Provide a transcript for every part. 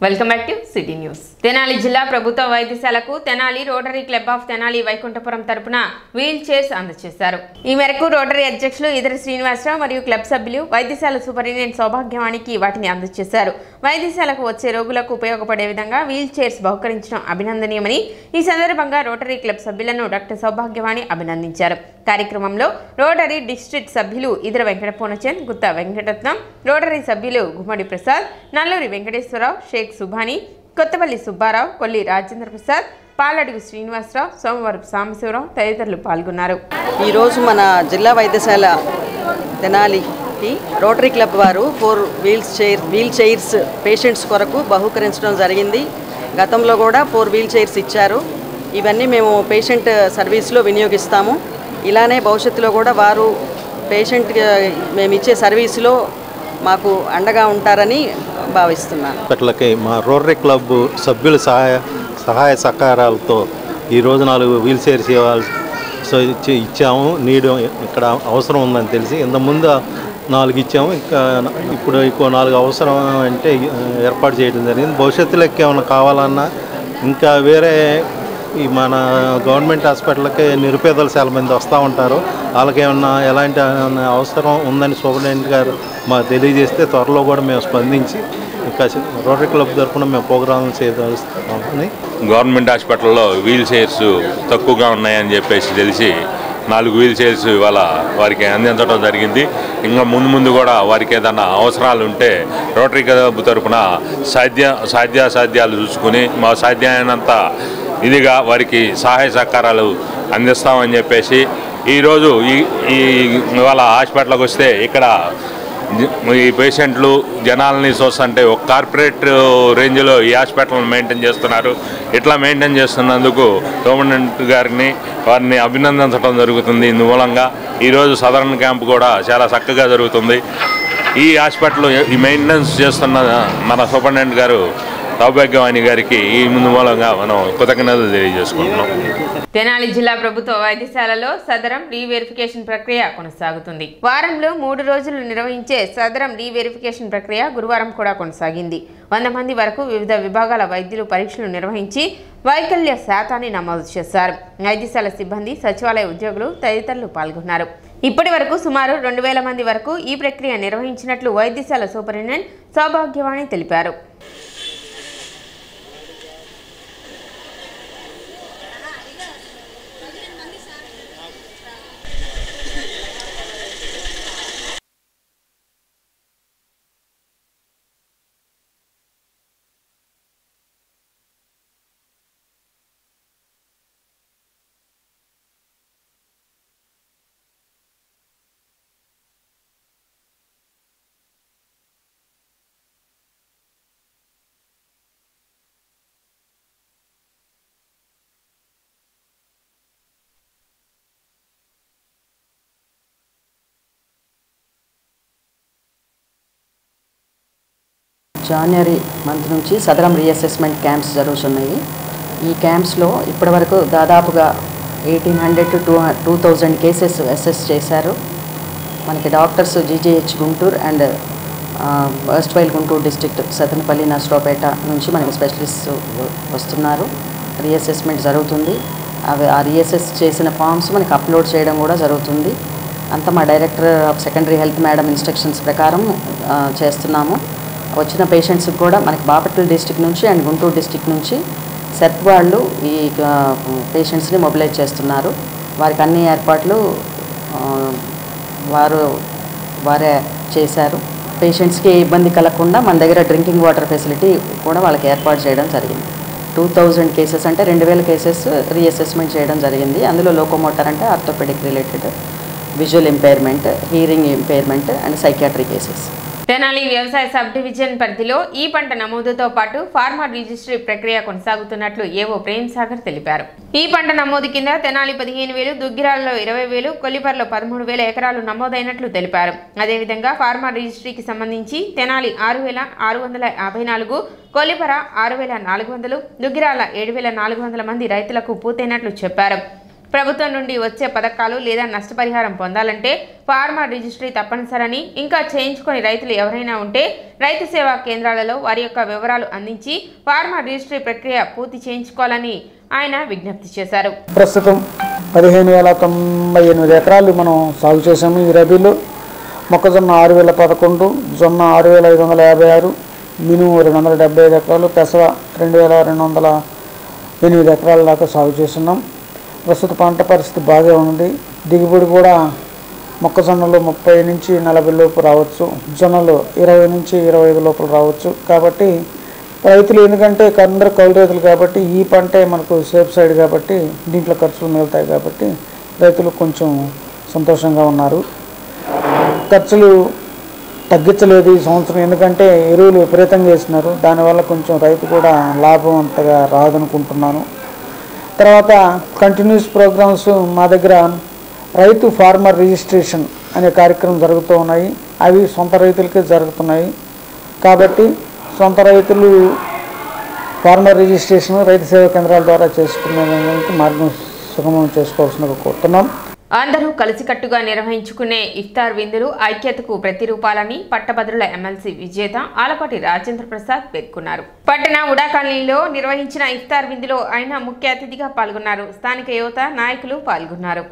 Welcome back to city news. Tenali జిల్లా ప్రభుత్వ వైద్యశాలకు Tenali rotary club of Tenali Vaikunthapuram తరపున వీల్ చైర్స్ అందజేశారు. ఈ మేరకు రోటరీ అధ్యక్షులు ఇదరి శ్రీనివాసరావు మరియు క్లబ్ సభ్యులు వైద్యశాల సూపరింటెండెంట్ సౌభాగ్యవాణికి వాటిని అందజేశారు. వైద్యశాలకు వచ్చే రోగులకు ఉపయోగపడే విధంగా వీల్ చైర్స్ బహుకరించడం అభినందనీయమని ఈ సందర్భంగా రోటరీ క్లబ్ సభ్యులను డాక్టర్ సౌభాగ్యవాణి అభినందించారు. కార్యక్రమంలో రోటరీ డిస్ట్రిక్ట్ సభ్యులు ఇదర వెంకట పూర్ణచంద్, గుత్తా వెంకటరత్నం, రోటరీ సభ్యులు గుమ్మడి ప్రసాద్, నల్లూరి వెంకటేశ్వరరావు, షేక్ సుభాని, కొత్తపల్లి సుబ్బారావు, కొల్లి రాజేంద్ర ప్రసాద్, పాలడుగు శ్రీనివాసరావు, సోమవారపు సాంబశివరావు తదితరులు పాల్గొన్నారు. ఈరోజు మన జిల్లా వైద్యశాల తెనాలికి రోటరీ క్లబ్ వారు 4 వీల్ చైర్స్ పేషెంట్స్ కొరకు బహుకరించడం జరిగింది. గతంలో కూడా 4 వీల్ చైర్స్ ఇచ్చారు. ఇవన్నీ మేము పేషెంట్ సర్వీస్లో వినియోగిస్తాము. ఇలానే భవిష్యత్తులో కూడా వారు పేషెంట్ మేము ఇచ్చే సర్వీసులో మాకు అండగా ఉంటారని భావిస్తున్నాను. ఇప్పటికి మా రోటరీ క్లబ్ సభ్యుల సహాయ సహకారాలతో ఈరోజు 4 వీల్ చైర్స్ ఇచ్చాము. నీడు ఇక్కడ అవసరం ఉందని తెలిసి ఇంతకుముందు 4 ఇచ్చాము. ఇప్పుడు ఇంకో 4 అవసరం అంటే ఏర్పాటు చేయడం జరిగింది. భవిష్యత్తులోకి ఏమైనా కావాలన్నా ఇంకా వేరే ఈ మన గవర్నమెంట్ హాస్పిటల్కి నిరుపేదలు చాలా మంది వస్తూ ఉంటారు. వాళ్ళకి ఏమన్నా ఎలాంటి అవసరం ఉందని సూపరింటెండెంట్ గారు మాకు తెలియజేస్తే త్వరలో కూడా మేము స్పందించి ఇంకా రోటరీ క్లబ్ తరఫున మేము ప్రోగ్రాం చేయదలుస్తామని. గవర్నమెంట్ హాస్పిటల్లో వీల్ చైర్స్ తక్కువగా ఉన్నాయని చెప్పేసి తెలిసి 4 వీల్ చైర్స్ ఇవాళ వారికి అందించడం జరిగింది. ఇంకా ముందు కూడా వారికి ఏదైనా అవసరాలు ఉంటే రోటరీ క్లబ్ తరఫున సాధ్యాసాధ్యాలు చూసుకుని మా సాధ్యమైనంత ఇదిగా వారికి సహాయ సహకారాలు అందిస్తామని చెప్పేసి ఈరోజు ఇవాళ హాస్పిటల్కి వస్తే ఇక్కడ ఈ పేషెంట్లు జనాలని చూస్తుంటే ఒక కార్పొరేట్ రేంజ్లో ఈ హాస్పిటల్ని మెయింటైన్ చేస్తున్నారు. ఇట్లా మెయింటైన్ చేస్తున్నందుకు గవర్నమెంట్ గారిని వారిని అభినందించడం జరుగుతుంది. ఇందుమూలంగా ఈరోజు సదరన్ క్యాంప్ కూడా చాలా చక్కగా జరుగుతుంది. ఈ హాస్పిటల్ ఈ మెయింటెనెన్స్ చేస్తున్న మన సూపరింటెండెంట్ గారు సౌభాగ్యవాణి గారికి ఈ ముందు మూలంగా మనం కృతజ్ఞతలు తెలియజేసుకుంటున్నాం. తెనాలి జిల్లా ప్రభుత్వ వైద్యశాలలో సదరం రీవెరిఫికేషన్ ప్రక్రియ కొనసాగుతుంది. వారంలో 3 రోజులు నిర్వహించే సదరం రీవెరిఫికేషన్ ప్రక్రియ గురువారం కూడా కొనసాగింది. 100 మంది వరకు వివిధ విభాగాల వైద్యులు పరీక్షలు నిర్వహించి వైకల్య శాతాన్ని నమోదు చేశారు. వైద్యశాల సిబ్బంది, సచివాలయ ఉద్యోగులు తదితరులు పాల్గొన్నారు. ఇప్పటి వరకు సుమారు 2000 మంది వరకు ఈ ప్రక్రియ నిర్వహించినట్లు వైద్యశాల సూపరింటెండెంట్ సౌభాగ్యవాణి తెలిపారు. జనవరి మంత్ నుంచి సదరం రీఅసెస్మెంట్ క్యాంప్స్ జరుగుతున్నాయి. ఈ క్యాంప్స్లో ఇప్పటివరకు దాదాపుగా 1800 to 2000 కేసెస్ అసెస్ చేశారు. మనకి డాక్టర్స్ జీజీహెచ్ గుంటూరు అండ్ వెస్ట్వైల్ గుంటూరు డిస్ట్రిక్ట్ సతనపల్లి నర్సరావుపేట నుంచి మనకి స్పెషలిస్ట్ వస్తున్నారు. రీఅసెస్మెంట్ జరుగుతుంది. ఆ రీఅసెస్ చేసిన ఫామ్స్ మనకి అప్లోడ్ చేయడం కూడా జరుగుతుంది. అంతా మా director of secondary health madam instructions ప్రకారం చేస్తున్నాము. వచ్చిన పేషెంట్స్కి కూడా మనకి బాపట్ల డిస్ట్రిక్ట్ నుంచి అండ్ గుంటూరు డిస్ట్రిక్ట్ నుంచి సెర్ప్ వాళ్ళు ఈ పేషెంట్స్ని మొబిలైజ్ చేస్తున్నారు. వారికి అన్ని ఏర్పాట్లు వారే చేశారు. పేషెంట్స్కి ఏ ఇబ్బంది కలగకుండా మన దగ్గర డ్రింకింగ్ వాటర్ ఫెసిలిటీ కూడా వాళ్ళకి ఏర్పాటు చేయడం జరిగింది. 2000 కేసెస్ అంటే 2000 కేసెస్ రీఅసెస్మెంట్ చేయడం జరిగింది. అందులో లోకోమోటర్ అంటే orthopedic related, visual impairment, hearing impairment and psychiatry cases. Tenali వ్యవసాయ సబ్ డివిజన్ పరిధిలో ఈ పంట నమోదుతో పాటు ఫార్మర్ రిజిస్ట్రీ ప్రక్రియ కొనసాగుతున్నట్లు ఏవో ప్రేమ్ సాగర్ తెలిపారు. ఈ పంట నమోదు కింద తెనాలి 15,000, దుగ్గిరాలలో 20,000, కొల్లిపర్లో 13,000 ఎకరాలు నమోదైనట్లు తెలిపారు. అదేవిధంగా ఫార్మర్ రిజిస్ట్రీకి సంబంధించి తెనాలి 6,654, కొల్లిపర 6,400, దుగ్గిరాల 7,400 మంది రైతులకు పూర్తయినట్లు చెప్పారు. ప్రభుత్వం నుండి వచ్చే పథకాలు లేదా నష్టపరిహారం పొందాలంటే ఫార్మర్ రిజిస్ట్రీ తప్పనిసరని, ఇంకా చేయించుకొని రైతులు ఎవరైనా ఉంటే రైతు సేవా కేంద్రాలలో వారి యొక్క వివరాలు అందించి ఫార్మర్ రిజిస్ట్రీ ప్రక్రియ పూర్తి చేయించుకోవాలని ఆయన విజ్ఞప్తి చేశారు. ప్రస్తుతం 15,098 ఎకరాలు మనం సాగు చేసాము. ఈ రబీలో మొక్కజొన్న 6,011, జొన్న 6,556, మినుము 275 ఎకరాలు, పెసర 2,208 ఎకరాల దాకా సాగు చేస్తున్నాం. ప్రస్తుత పంట పరిస్థితి బాగా ఉంది. దిగుబడి కూడా మొక్కజొన్నలు 30 నుంచి 40 లోపు రావచ్చు, జొన్నలు 20 నుంచి 25 లోపల రావచ్చు. కాబట్టి రైతులు ఎందుకంటే అందరూ కౌలు రైతులు కాబట్టి ఈ పంటే మనకు సేఫ్ సైడ్ కాబట్టి దీంట్లో ఖర్చులు మిగులుతాయి కాబట్టి రైతులు కొంచెం సంతోషంగా ఉన్నారు. ఖర్చులు తగ్గించలేదు ఈ సంవత్సరం, ఎందుకంటే ఎరువులు విపరీతంగా వేసినారు. దానివల్ల కొంచెం రైతు కూడా లాభం అంతగా రాదనుకుంటున్నాను. తర్వాత కంటిన్యూస్ ప్రోగ్రామ్స్ మా దగ్గర రైతు ఫార్మర్ రిజిస్ట్రేషన్ అనే కార్యక్రమం జరుగుతూ ఉన్నాయి. అవి సొంత రైతులకే జరుగుతున్నాయి. కాబట్టి సొంత రైతులు ఫార్మర్ రిజిస్ట్రేషన్ రైతు సేవా కేంద్రాల ద్వారా చేసుకునేందుకు మార్గం సుగమం చేసుకోవాల్సిందిగా కోరుతున్నాం. అందరూ కలిసికట్టుగా నిర్వహించుకునే ఇఫ్తార్ విందులు ఐక్యతకు ప్రతిరూపాలని పట్టభద్రుల ఎమ్మెల్సీ విజేత ఆలపాటి రాజేంద్ర ప్రసాద్ పేర్కొన్నారు. పట్టణ ఉడా కాలనీలో నిర్వహించిన ఇఫ్తార్ విందులో ఆయన ముఖ్య అతిథిగా పాల్గొన్నారు. స్థానిక యువత నాయకులు పాల్గొన్నారు.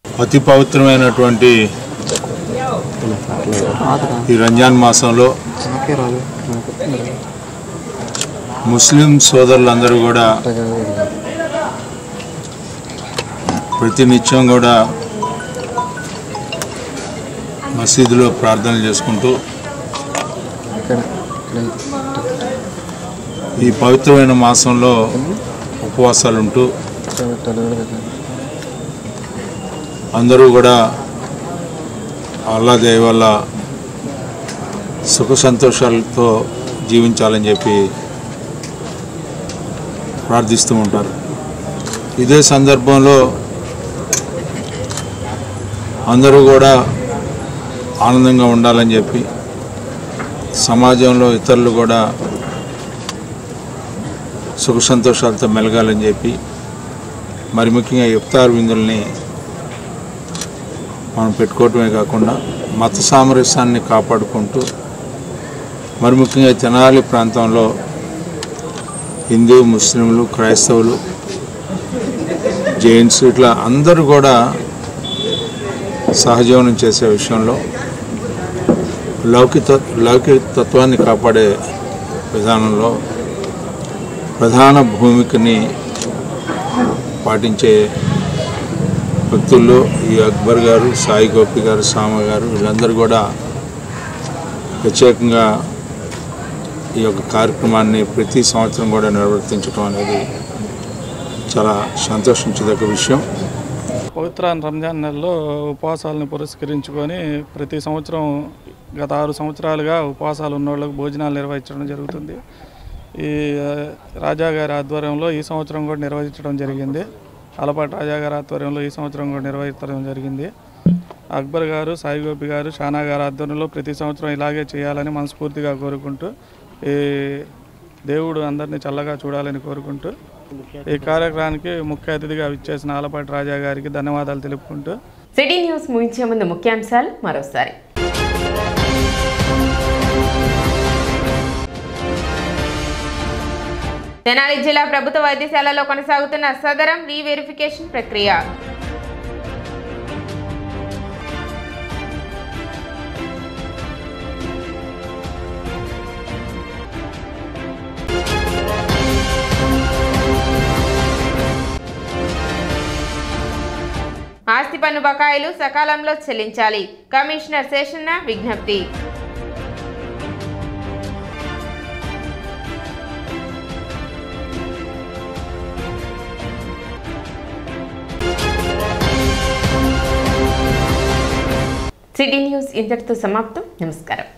అతి పవిత్రమైనటువంటి ఈ రంజాన్ మాసంలో ముస్లిం సోదరులందరూ కూడా ప్రతినిత్యం కూడా మసీదులో ప్రార్థనలు చేసుకుంటూ ఈ పవిత్రమైన మాసంలో ఉపవాసాలు ఉంటూ అందరూ కూడా అల్లా దయ వల్ల సుఖ సంతోషాలతో జీవించాలని చెప్పి ప్రార్థిస్తూ ఉంటారు. ఇదే సందర్భంలో అందరూ కూడా ఆనందంగా ఉండాలని చెప్పి సమాజంలో ఇతరులు కూడా సుఖ సంతోషాలతో మెలగాలని చెప్పి మరి ముఖ్యంగా ఇఫ్తార్ విందుల్ని మనం పెట్టుకోవటమే కాకుండా మత సామరస్యాన్ని కాపాడుకుంటూ మరి ముఖ్యంగా తెనాలి ప్రాంతంలో హిందూ, ముస్లింలు, క్రైస్తవులు, జైన్స్ ఇట్లా అందరూ కూడా సహజీవనం చేసే విషయంలో లౌకికతత్వాన్ని కాపాడే విధానంలో ప్రధాన భూమికని పాటించే వ్యక్తుల్లో ఈ అక్బర్ గారు, సాయి గోపి గారు, సామ గారు వీళ్ళందరూ కూడా ప్రత్యేకంగా ఈ యొక్క కార్యక్రమాన్ని ప్రతి సంవత్సరం కూడా నిర్వర్తించడం అనేది చాలా సంతోషించదగ్గ విషయం. పవిత్ర రంజాన్ నెలలో ఉపవాసాలను పురస్కరించుకొని ప్రతి సంవత్సరం గత 6 సంవత్సరాలుగా ఉపవాసాలు ఉన్న వాళ్ళకు భోజనాలు నిర్వహించడం జరుగుతుంది. ఈ రాజాగారి ఆధ్వర్యంలో ఈ సంవత్సరం కూడా నిర్వహించడం జరిగింది. ఆలపాటి రాజాగారి ఆధ్వర్యంలో ఈ సంవత్సరం కూడా నిర్వహించడం జరిగింది. అక్బర్ గారు, సాయి గోపి గారు, షానా గారి ఆధ్వర్యంలో ప్రతి సంవత్సరం ఇలాగే చేయాలని మనస్ఫూర్తిగా కోరుకుంటూ ఈ దేవుడు అందరినీ చల్లగా చూడాలని కోరుకుంటూ ఈ కార్యక్రమానికి ముఖ్య అతిథిగా విచ్చేసిన ఆలపాటి రాజా గారికి ధన్యవాదాలు తెలుపుకుంటూ సిటీ న్యూస్ ముగించే ముందు ముఖ్యాంశాలు మరోసారి. తెనాలి జిల్లా ప్రభుత్వ వైద్యశాలలో కొనసాగుతున్న సదరం రీవెరిఫికేషన్ ప్రక్రియ. ఆస్తి పన్ను బకాయిలు సకాలంలో చెల్లించాలి. కమిషనర్ శేషన్న విజ్ఞప్తి. సిటీ న్యూస్ ఇంతటితో సమాప్తం. నమస్కారం.